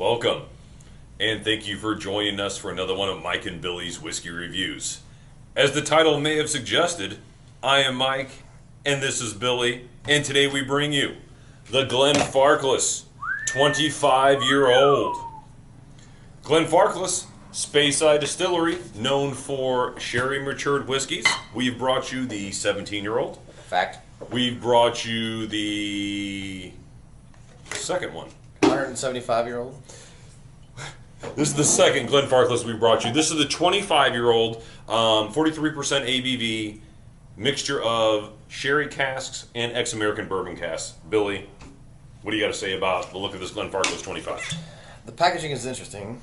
Welcome, and thank you for joining us for another one of Mike and Billy's Whiskey Reviews. As the title may have suggested, I am Mike, and this is Billy, and today we bring you the Glenfarclas 25-year-old. Glenfarclas, Speyside Distillery, known for sherry matured whiskeys. We've brought you the 17-year-old. Fact. We've brought you the second one. 175-year-old. This is the second Glenfarclas we brought you. This is the 25-year-old, 43% ABV, mixture of sherry casks and ex-American bourbon casks. Billy, what do you got to say about the look of this Glenfarclas 25? The packaging is interesting.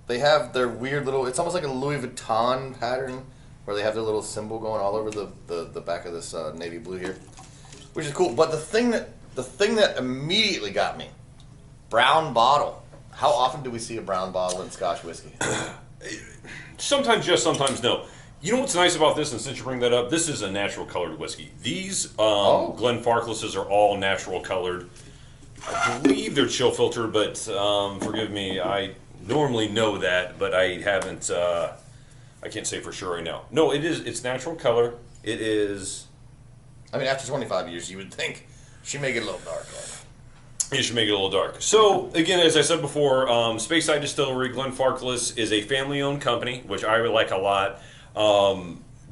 They have their weird little, it's almost like a Louis Vuitton pattern, where they have their little symbol going all over the back of this navy blue here, which is cool. But the thing that immediately got me, brown bottle. How often do we see a brown bottle in Scotch whiskey? Sometimes yes, sometimes no. You know what's nice about this, and since you bring that up, this is a natural colored whiskey. These Glenfarclases are all natural colored. I believe they're chill filtered, but forgive me, I normally know that, but I haven't, I can't say for sure right now. No, it's natural color. It is... I mean, after 25 years, you would think she may get a little dark. You should make it a little dark. So, again, as I said before, Speyside Distillery, Glenfarclas is a family-owned company, which I really like a lot,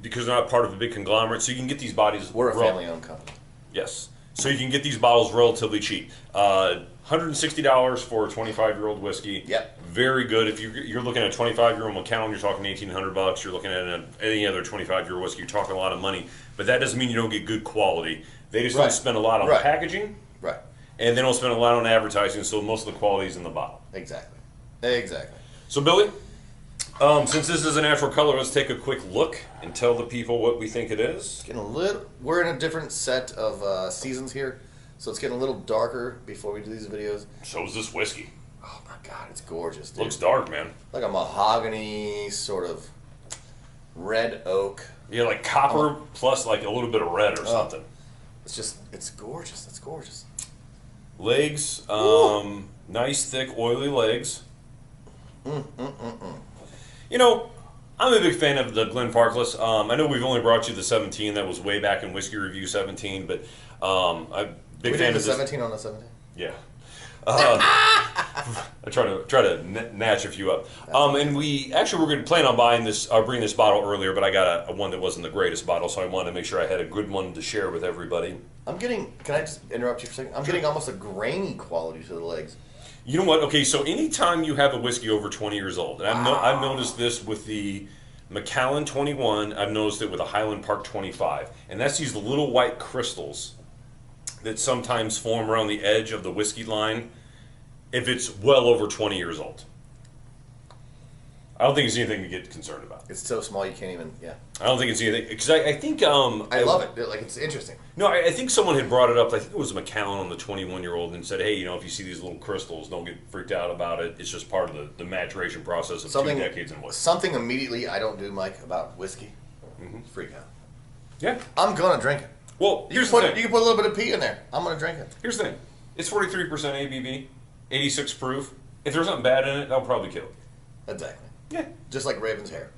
because they're not part of a big conglomerate, so you can get these bodies... We're a family-owned company. Yes. So you can get these bottles relatively cheap. $160 for a 25-year-old whiskey. Yep. Very good. If you're looking at a 25-year-old Macallan, you're talking $1,800. You're looking at any other 25-year whiskey, you're talking a lot of money. But that doesn't mean you don't get good quality. They just don't spend a lot on packaging. Right. And they don't spend a lot on advertising, so most of the quality is in the bottle. Exactly. Exactly. So, Billy, since this is a natural color, let's take a quick look and tell the people what we think it is. We're in a different set of seasons here, so it's getting a little darker before we do these videos. So is this whiskey. Oh my God, it's gorgeous, dude. Looks dark, man. Like a mahogany sort of red oak. Yeah, like copper plus like a little bit of red or something. It's gorgeous. It's gorgeous. Legs, nice thick oily legs. You know, I'm a big fan of the Glenfarclas. I know we've only brought you the 17. That was way back in Whiskey Review 17, but I'm a big fan of this. 17 on the 17? Yeah. I try to natch a few up. And we actually were going to plan on bringing this bottle earlier, but I got a one that wasn't the greatest bottle, so I wanted to make sure I had a good one to share with everybody. Can I just interrupt you for a second? I'm getting almost a grainy quality to the legs. You know what? Okay, so anytime you have a whiskey over 20 years old, and I've noticed this with the Macallan 21, I've noticed it with a Highland Park 25, and that's these little white crystals that sometimes form around the edge of the whiskey line if it's well over 20 years old. I don't think it's anything to get concerned about. It's so small you can't even, I don't think it's anything, because I think... I love it. Like, it's interesting. No, I think someone had brought it up. I think it was Macallan on the 21-year-old and said, hey, if you see these little crystals, don't get freaked out about it. It's just part of the maturation process of 2 decades in whiskey. Something immediately I don't do, Mike, about whiskey. Freak out. Yeah. I'm going to drink it. Well, here's the thing. You can put a little bit of pee in there. I'm going to drink it. Here's the thing. It's 43% ABV, 86 proof. If there's something bad in it, that'll probably kill it. Exactly. Yeah. Just like Raven's hair.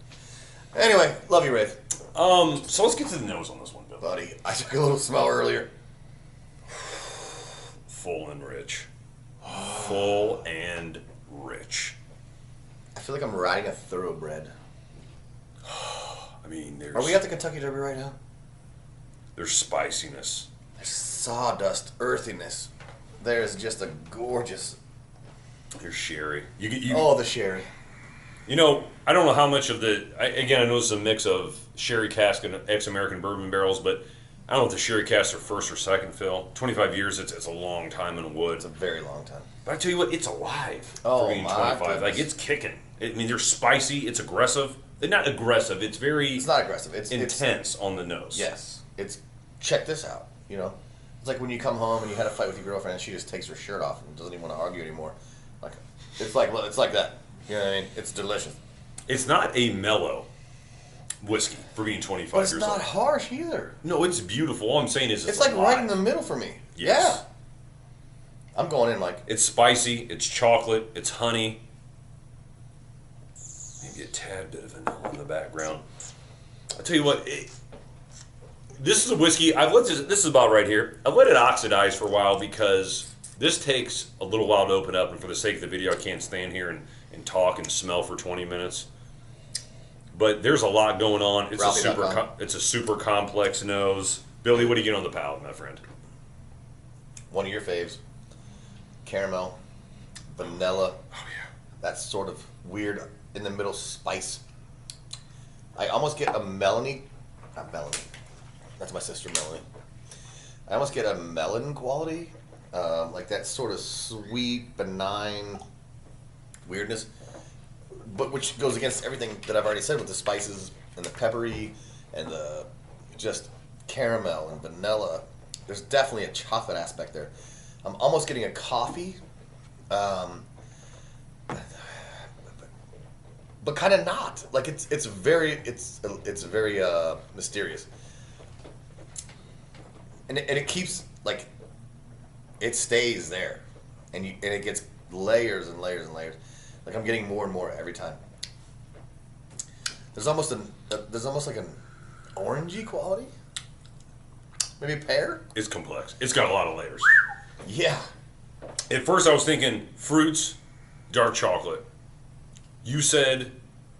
Anyway, love you, Rave. So let's get to the nose on this one, Bill. Buddy, I took a little smell earlier. Full and rich. Full and rich. I feel like I'm riding a thoroughbred. I mean, Are we at the Kentucky Derby right now? There's spiciness. There's sawdust, earthiness. There's just a gorgeous... There's sherry. the sherry. You know, I don't know how much of again, I know it's a mix of sherry cask and ex-American bourbon barrels, but I don't know if the sherry casks are first or second fill. 25 years, it's a long time in a wood. It's a very long time. But I tell you what, it's alive for being 25. Goodness. Like, it's kicking. I mean, they're spicy, it's aggressive. They're not aggressive, it's very... It's not aggressive. It's intense on the nose. Yes. Check this out, It's like when you come home and you had a fight with your girlfriend and she just takes her shirt off and doesn't even want to argue anymore. It's like that. You know what I mean? It's delicious. It's not a mellow whiskey for being 25 but years old. It's not harsh either. No, it's beautiful. All I'm saying is it's like alive. right in the middle for me. Yes. Yeah. I'm going in, Mike. It's spicy. It's chocolate. It's honey. Maybe a tad bit of vanilla in the background. I'll tell you what. This is a whiskey. This is about right here. I've let it oxidize for a while because this takes a little while to open up, and for the sake of the video, I can't stand here and talk and smell for 20 minutes. But there's a lot going on. It's a super complex nose. Billy, what do you get on the palate, my friend? One of your faves. Caramel, vanilla. Oh yeah. That sort of weird in the middle spice. I almost get a Melanie. Not Melanie. That's my sister Melanie. I almost get a melon quality. Like that sort of sweet, benign weirdness. But which goes against everything that I've already said with the spices and the peppery and the just caramel and vanilla. There's definitely a chocolate aspect there. I'm almost getting a coffee, but kind of not. Like it's very mysterious, and it keeps like it stays there, and it gets layers and layers and layers. Like I'm getting more and more every time. There's almost like an orangey quality. Maybe a pear? It's complex. It's got a lot of layers. Yeah. At first I was thinking fruits, dark chocolate. You said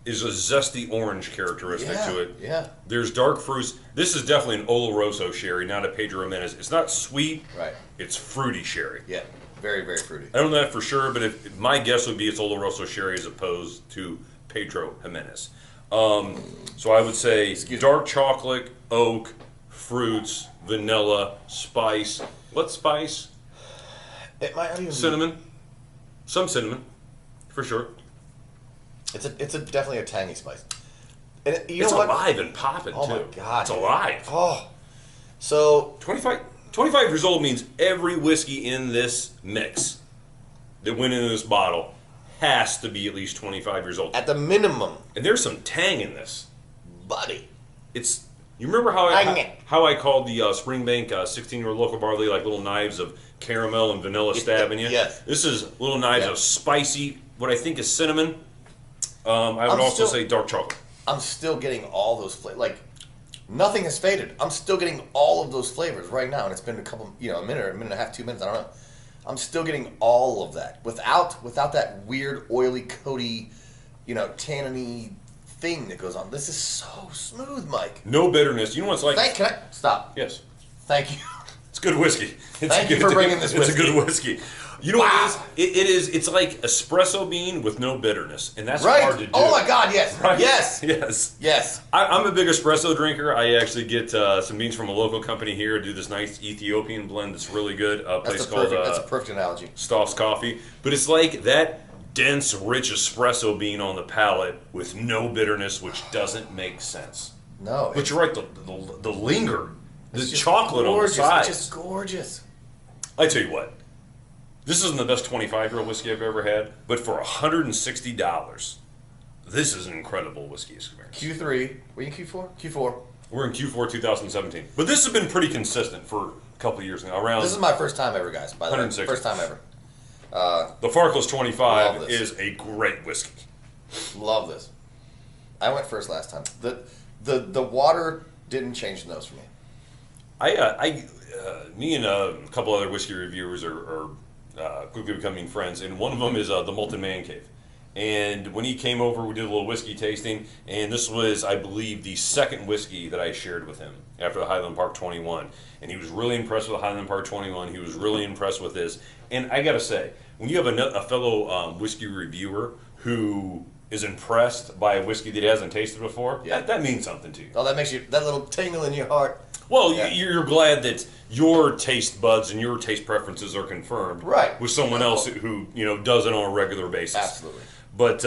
is a zesty orange characteristic to it. Yeah. There's dark fruits. This is definitely an Oloroso sherry, not a Pedro Jimenez. It's not sweet. Right. It's fruity sherry. Yeah. Very, very fruity. I don't know that for sure, but if my guess would be it's Oloroso sherry as opposed to Pedro Jimenez. So I would say dark chocolate, oak, fruits, vanilla, spice. What spice? It might not even cinnamon. Some cinnamon, for sure. It's definitely a tangy spice. And it's alive and popping too. Oh my god, it's alive. Oh, so 25 years old means every whiskey in this mix that went into this bottle has to be at least 25 years old. At the minimum. And there's some tang in this. Buddy. You remember how I called the Springbank 16-year-old local barley like little knives of caramel and vanilla stabbing you? Yes. This is little knives of spicy, what I think is cinnamon. I would also say dark chocolate. I'm still getting all those flavors. Like, nothing has faded. I'm still getting all of those flavors right now, and it's been a minute and a half, 2 minutes, I don't know. I'm still getting all of that without that weird oily, coaty, tanniny thing that goes on. This is so smooth, Mike. No bitterness. You know what it's like? Can I stop? Yes. Thank you. It's good whiskey. Thank you for bringing this whiskey. It's a good whiskey. You know what it is? It's like espresso bean with no bitterness, and that's hard to do. Oh my God, yes. Right? Yes. Yes. I'm a big espresso drinker. I actually get some beans from a local company here, do this nice Ethiopian blend that's really good. That's a perfect analogy. Stoff's Coffee. But it's like that dense, rich espresso bean on the palate with no bitterness, which doesn't make sense. No. But you're right, the linger, the chocolate gorgeous. on the side. It's just gorgeous. I tell you what, this isn't the best 25-year-old whiskey I've ever had, but for $160, this is an incredible whiskey experience. Q3. Were you in Q4? Q4. We're in Q4 2017. But this has been pretty consistent for a couple of years now. This is my first time ever, guys, by the way. First time ever. The Farkless 25 is a great whiskey. Love this. I went first last time. The water didn't change the nose for me. Me and a couple other whiskey reviewers are quickly becoming friends, and one of them is the Molten Man Cave. And when he came over, we did a little whiskey tasting, and this was, I believe, the second whiskey that I shared with him after the Highland Park 21. And he was really impressed with the Highland Park 21. He was really impressed with this. And I got to say, when you have a fellow whiskey reviewer who is impressed by a whiskey that he hasn't tasted before, that means something to you. Oh, that makes you, that little tingle in your heart. Well, you're glad that your taste buds and your taste preferences are confirmed with someone else who does it on a regular basis. Absolutely. But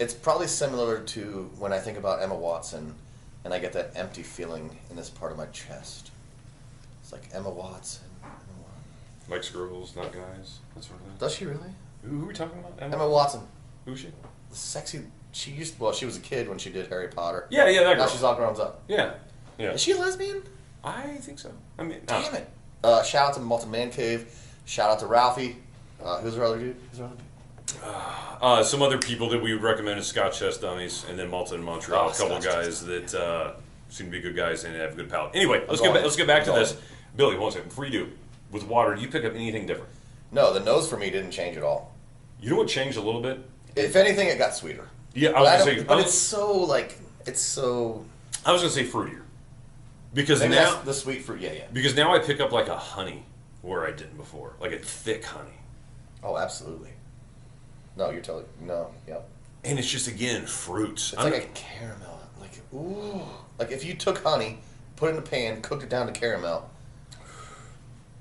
it's probably similar to when I think about Emma Watson, and I get that empty feeling in this part of my chest. It's like Emma Watson. Likes girls, not guys. That sort of thing. Does she really? Who are we talking about? Emma Watson. Who's she? The sexy. She was a kid when she did Harry Potter. Yeah, that girl. Now she's all grown up. Yeah. Is she a lesbian? I think so. I mean, damn it. Shout out to Molten Man Cave. Shout out to Ralphie. Who's our other dude? Some other people that we would recommend is Scotch Chest Dummies, and then Malta in Montreal. A couple of guys that seem to be good guys and have good palate. Anyway, let's get back to this. Billy, one second. Before you do, with water, do you pick up anything different? No, the nose for me didn't change at all. You know what changed a little bit? If anything, it got sweeter. Yeah, I was going to say. But it's so. I was going to say fruitier. Because Maybe now. That's the sweet fruit, yeah. Because now I pick up like a honey where I didn't before. Like a thick honey. Oh, absolutely. No, you're totally. No, yep. And it's just, again, fruits. It's like a caramel. Like, ooh. Like if you took honey, put it in a pan, cooked it down to caramel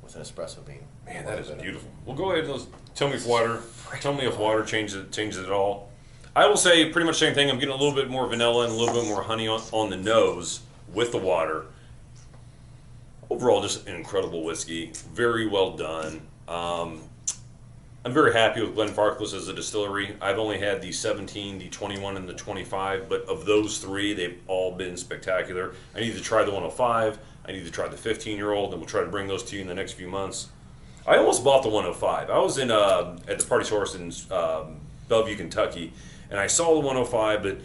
with an espresso bean. Man, that is beautiful. Well, go ahead and tell me if water changes it at all. I will say pretty much the same thing. I'm getting a little bit more vanilla and a little bit more honey on the nose with the water. Overall, just an incredible whiskey. Very well done. I'm very happy with Glenfarclas as a distillery. I've only had the 17, the 21, and the 25, but of those three, they've all been spectacular. I need to try the 105. I need to try the 15-year-old, and we'll try to bring those to you in the next few months. I almost bought the 105. I was in at the Party Source in Bellevue, Kentucky, and I saw the 105, but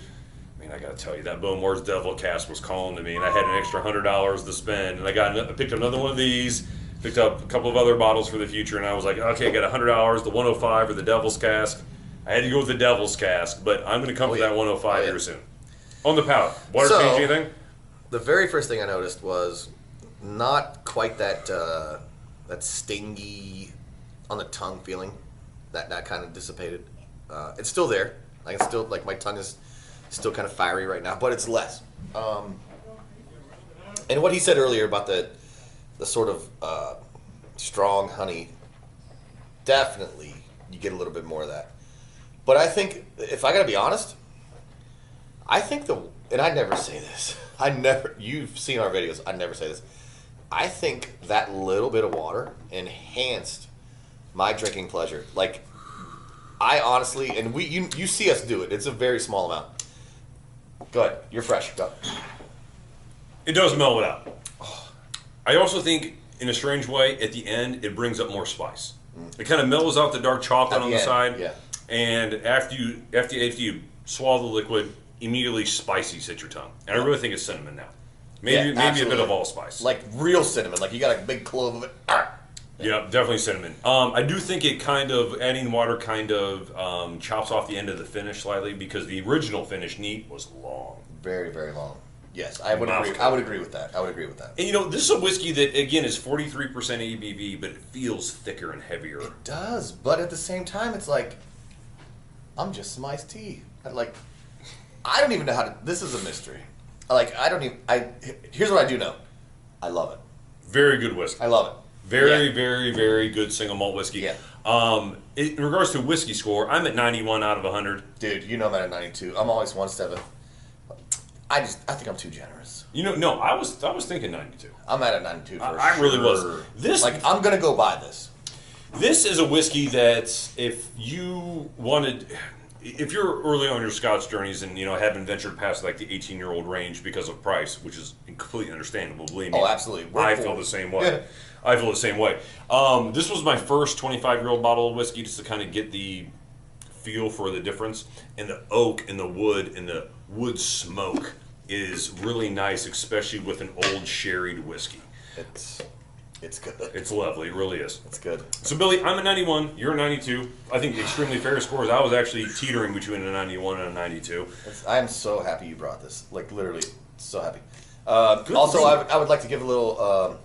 I got to tell you, that Bowmore's Devil Cask was calling to me, and I had an extra $100 to spend, and I picked up another one of these, picked up a couple of other bottles for the future, and I was like, okay, I got $100, the 105 or the Devil's Cask. I had to go with the Devil's Cask, but I'm going to come to that 105 here soon. On the palate, water change anything? The very first thing I noticed was not quite that that stingy on the tongue feeling. That kind of dissipated. It's still there. Like it's still my tongue is still kind of fiery right now, but it's less. And what he said earlier about the sort of strong honey, definitely you get a little bit more of that. But I think, if I got to be honest, I think and I never say this. You've seen our videos. I never say this. I think that little bit of water enhanced my drinking pleasure. Like, I honestly, and you see us do it. It's a very small amount. Go ahead. You're fresh. Go. It does mellow it out. I also think, in a strange way, at the end, it brings up more spice. It kind of mellows out the dark chocolate on the side. Yeah. And after you swallow the liquid, immediately spicy hits your tongue. And I really think it's cinnamon now. Maybe a bit of allspice. Like real cinnamon. Like you got a big clove of it. Yeah, definitely cinnamon. I do think it kind of, adding water kind of chops off the end of the finish slightly, because the original finish neat was long. Very, very long. Yes, I would agree. I would agree with that. And this is a whiskey that, again, is 43% ABV, but it feels thicker and heavier. It does, but at the same time, it's like, I'm just some iced tea. I don't even know how to. This is a mystery. Here's what I do know. I love it. Very good whiskey. I love it. Very, very, very good single malt whiskey. Yeah. In regards to whiskey score, I'm at 91 out of 100. Dude, you know I'm at 92. I'm always one step. I think I'm too generous. No, I was thinking 92. I'm at a 92 for sure. I really was. I'm gonna go buy this. This is a whiskey that if you're early on your Scotch journeys and haven't ventured past like the 18-year-old range because of price, which is completely understandable, believe me. Oh, absolutely. I feel the same way. I feel the same way. This was my first 25-year-old bottle of whiskey, just to kind of get the feel for the difference. And the oak and the wood smoke is really nice, especially with an old sherried whiskey. It's good. It's lovely. It really is. It's good. So, Billy, I'm a 91. You're a 92. I think extremely fair scores. I was actually teetering between a 91 and a 92. I am so happy you brought this. Like, literally, so happy. Also, I would like to give a little...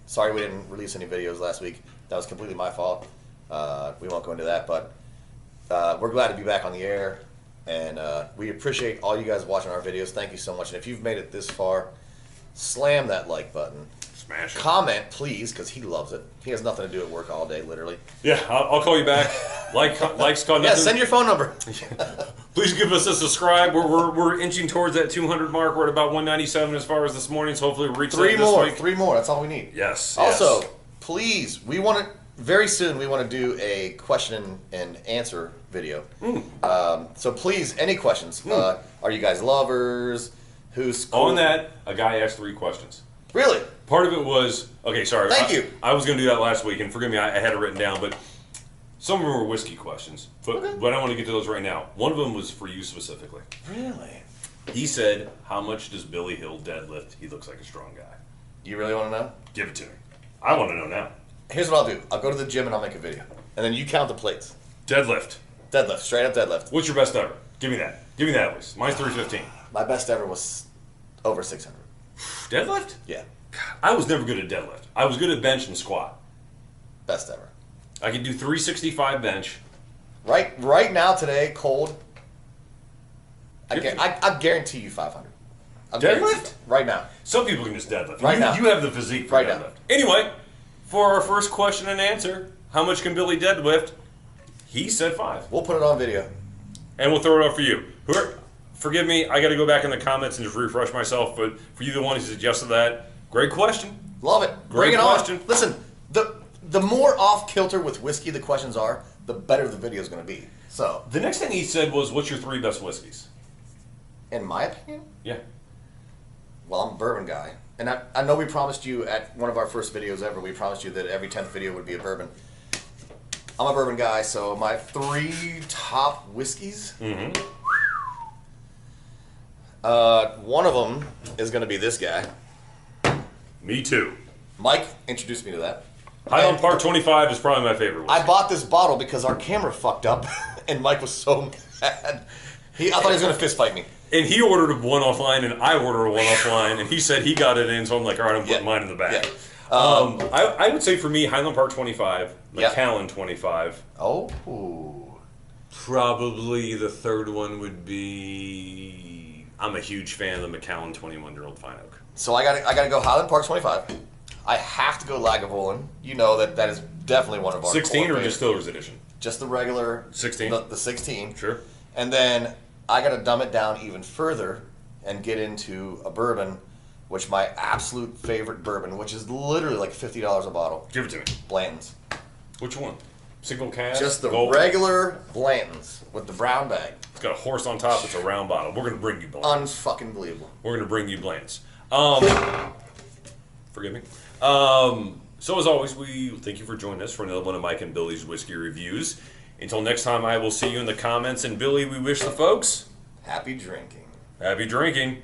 sorry we didn't release any videos last week. That was completely my fault. We won't go into that, but we're glad to be back on the air. And we appreciate all you guys watching our videos. Thank you so much. And if you've made it this far, slam that like button. Smash it. Comment, please, because he loves it. He has nothing to do at work all day, literally. Yeah, I'll call you back. Likes, comment. Yeah, send your phone number. Please give us a subscribe. We're inching towards that 200 mark. We're at about 197 as far as this morning, so hopefully we'll reach that this week. Three more. That's all we need. Yes. Also, please, very soon we want to do a question and answer video. So please, any questions. Are you guys lovers? Who's cool? On that, a guy asked 3 questions. Really? Part of it was, okay, sorry. Thank you. I was going to do that last week, and forgive me, I had it written down, but some of them were whiskey questions. But I want to get to those right now. One of them was for you specifically. Really? He said, how much does Billy Hill deadlift? He looks like a strong guy. You really want to know? Give it to me. I want to know now. Here's what I'll do. I'll go to the gym and I'll make a video. And then you count the plates. Deadlift. Deadlift. Straight up deadlift. What's your best ever? Give me that. Give me that at least. Mine's 315. My best ever was over 600. Deadlift? Yeah. I was never good at deadlift. I was good at bench and squat. Best ever. I could do 365 bench. Right now, today, cold, I guarantee you 500. Deadlift? Right now. Some people can just deadlift. Right now. You have the physique for Right deadlift. now. Anyway, for our first question and answer, how much can Billy deadlift? He said 5. We'll put it on video. And we'll throw it up for you. Forgive me, I got to go back in the comments and just refresh myself, but for you, the one who suggested that, great question. Love it. Great Bring it question. on. Listen, the more off kilter with whiskey the questions are, the better the video is going to be. So, The next thing he said was, what's your 3 best whiskeys? in my opinion, Yeah. well, I'm a bourbon guy. And I know we promised you at one of our first videos ever, we promised you that every 10th video would be a bourbon. I'm a bourbon guy, so my 3 top whiskeys. Mm-hmm. One of them is going to be this guy. Me too. Mike introduced me to that. Highland Park 25 is probably my favorite whiskey. I bought this bottle because our camera fucked up, and Mike was so mad. I thought he was going to fist fight me. And he ordered one offline, and I ordered one offline, and he said he got it in, so I'm like, all right, I'm putting mine in the bag. Yeah. I would say for me, Highland Park 25, Yep. Macallan 25. Oh. Probably the third one would be, I'm a huge fan of the Macallan 21-year-old Fine Oak. So I gotta go Highland Park 25. I have to go Lagavulin. You know that is definitely one of our 16 core or favorites. Distiller's Edition? Just the regular 16? The 16. Sure. And then I gotta dumb it down even further and get into a bourbon, which my absolute favorite bourbon, which is literally like $50 a bottle. Give it to me. Blanton's. Which one? Single cask? Just the Gold? regular Blanton's with the brown bag. It's got a horse on top. It's a round bottle. We're going to bring you Blanton's. Unfucking believable. We're going to bring you Blanton's. Forgive me. So as always, we thank you for joining us for another one of Mike and Billy's whiskey reviews. Until next time, I will see you in the comments. And Billy, we wish the folks Happy drinking. happy drinking.